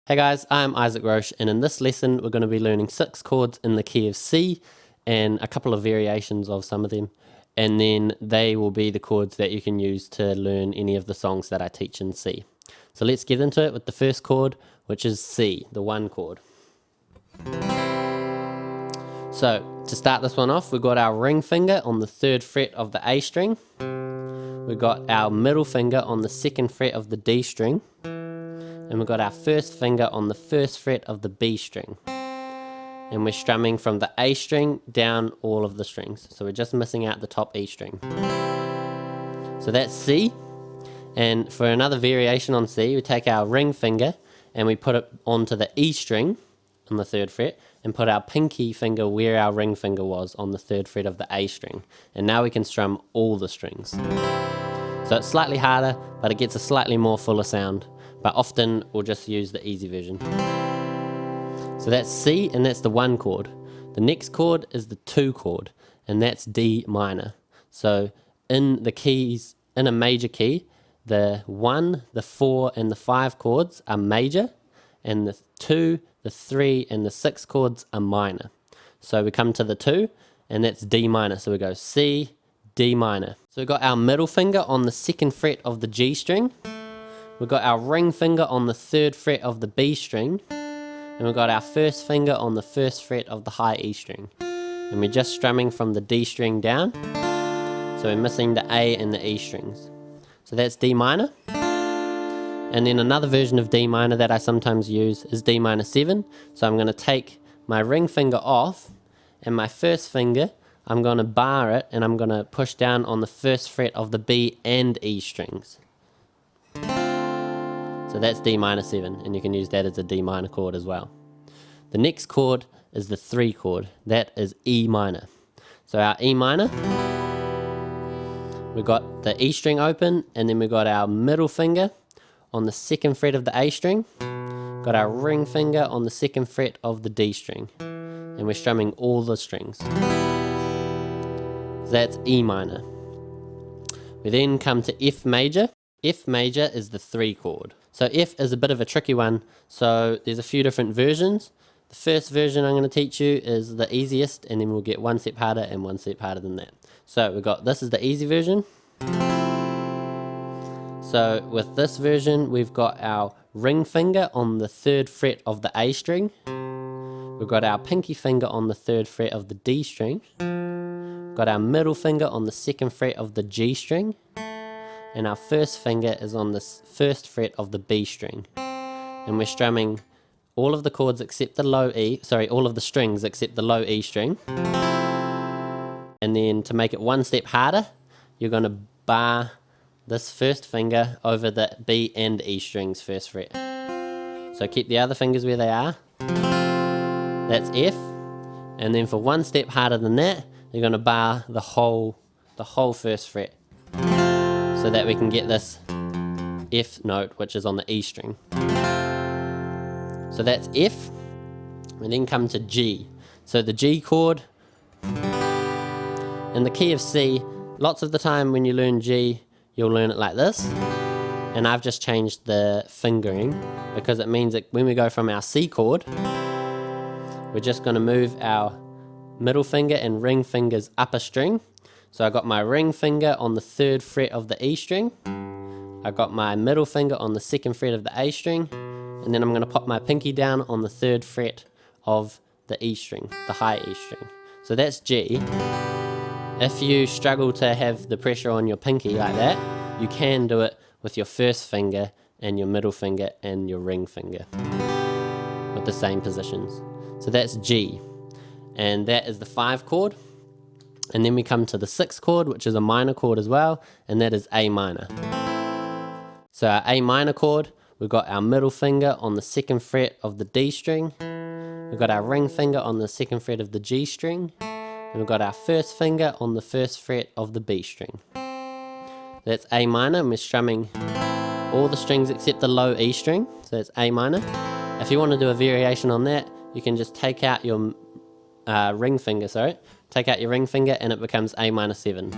Hey guys, I'm Isaac Roche, and in this lesson we're going to be learning 6 chords in the key of C and a couple of variations of some of them, and then they will be the chords that you can use to learn any of the songs that I teach in C. So let's get into it with the first chord, which is C, the 1 chord. So to start this one off, we've got our ring finger on the 3rd fret of the A string, we've got our middle finger on the 2nd fret of the D string, and we've got our first finger on the 1st fret of the B string, and we're strumming from the A string down all of the strings, so we're just missing out the top E string. So that's C. And for another variation on C, we take our ring finger and we put it onto the E string on the 3rd fret and put our pinky finger where our ring finger was on the 3rd fret of the A string, and now we can strum all the strings. So it's slightly harder, but it gets a slightly more fuller sound, but often we'll just use the easy version. So that's C, and that's the 1 chord. The next chord is the 2 chord, and that's D minor. So in the keys, in a major key, the 1, the 4, and the 5 chords are major, and the 2, the 3, and the 6 chords are minor. So we come to the 2, and that's D minor. So we go C, D minor. So we've got our middle finger on the 2nd fret of the G string, we've got our ring finger on the 3rd fret of the B string, and we've got our first finger on the 1st fret of the high E string. And we're just strumming from the D string down, so we're missing the A and the E strings. So that's D minor. And then another version of D minor that I sometimes use is D minor 7. So I'm going to take my ring finger off, and my first finger, I'm going to bar it, and I'm going to push down on the 1st fret of the B and E strings. So that's D minor 7, and you can use that as a D minor chord as well. The next chord is the 3 chord, that is E minor. So our E minor, we've got the E string open, and then we've got our middle finger on the 2nd fret of the A string, got our ring finger on the 2nd fret of the D string, and we're strumming all the strings. So that's E minor. We then come to F major. F major is the 3 chord. So F is a bit of a tricky one, so there's a few different versions. The first version I'm going to teach you is the easiest, and then we'll get 1 step harder and 1 step harder than that. So we've got, this is the easy version. So with this version, we've got our ring finger on the 3rd fret of the A string, we've got our pinky finger on the 3rd fret of the D string, got our middle finger on the 2nd fret of the G string, and our first finger is on the 1st fret of the B string, and we're strumming all of the chords except the low E, sorry, all of the strings except the low E string. And then to make it 1 step harder, you're going to bar this first finger over the B and E strings 1st fret. So keep the other fingers where they are. That's F. And then for 1 step harder than that, you're going to bar the whole 1st fret, so that we can get this F note, which is on the E string. So that's F. We then come to G. So the G chord in the key of C, lots of the time when you learn G, you'll learn it like this. And I've just changed the fingering because it means that when we go from our C chord, we're just going to move our middle finger and ring fingers up a string. So I got my ring finger on the 3rd fret of the E string, I got my middle finger on the 2nd fret of the A string, and then I'm going to pop my pinky down on the 3rd fret of the E string, the high E string. So that's G. If you struggle to have the pressure on your pinky like that, you can do it with your first finger and your middle finger and your ring finger with the same positions. So that's G, and that is the 5 chord. And then we come to the 6 chord, which is a minor chord as well, and that is A minor. So our A minor chord, we've got our middle finger on the 2nd fret of the D string, we've got our ring finger on the 2nd fret of the G string, and we've got our first finger on the 1st fret of the B string. That's A minor, and we're strumming all the strings except the low E string, so that's A minor. If you want to do a variation on that, you can just take out your ring finger, and it becomes A minor 7,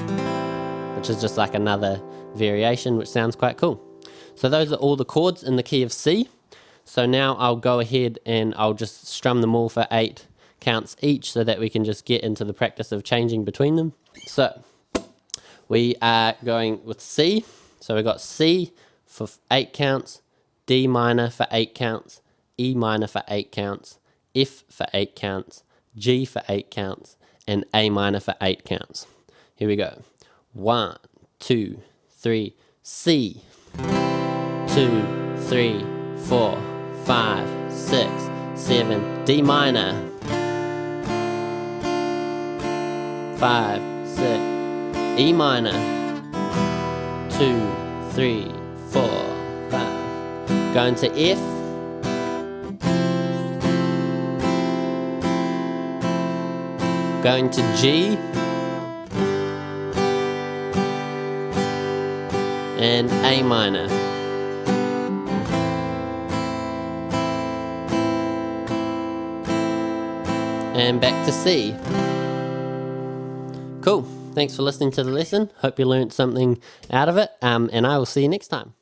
which is just like another variation, which sounds quite cool. So those are all the chords in the key of C. So now I'll go ahead and I'll just strum them all for 8 counts each so that we can just get into the practice of changing between them. So we are going with C. So we've got C for 8 counts, D minor for 8 counts, E minor for 8 counts, F for 8 counts, G for 8 counts, and A minor for 8 counts. Here we go. 1, 2, 3, C. 2, 3, 4, 5, 6, 7, D minor. 5, 6, E minor. 2, 3, 4, 5. Going to F. Going to G. And A minor. And back to C. Cool. Thanks for listening to the lesson. Hope you learned something out of it. And I will see you next time.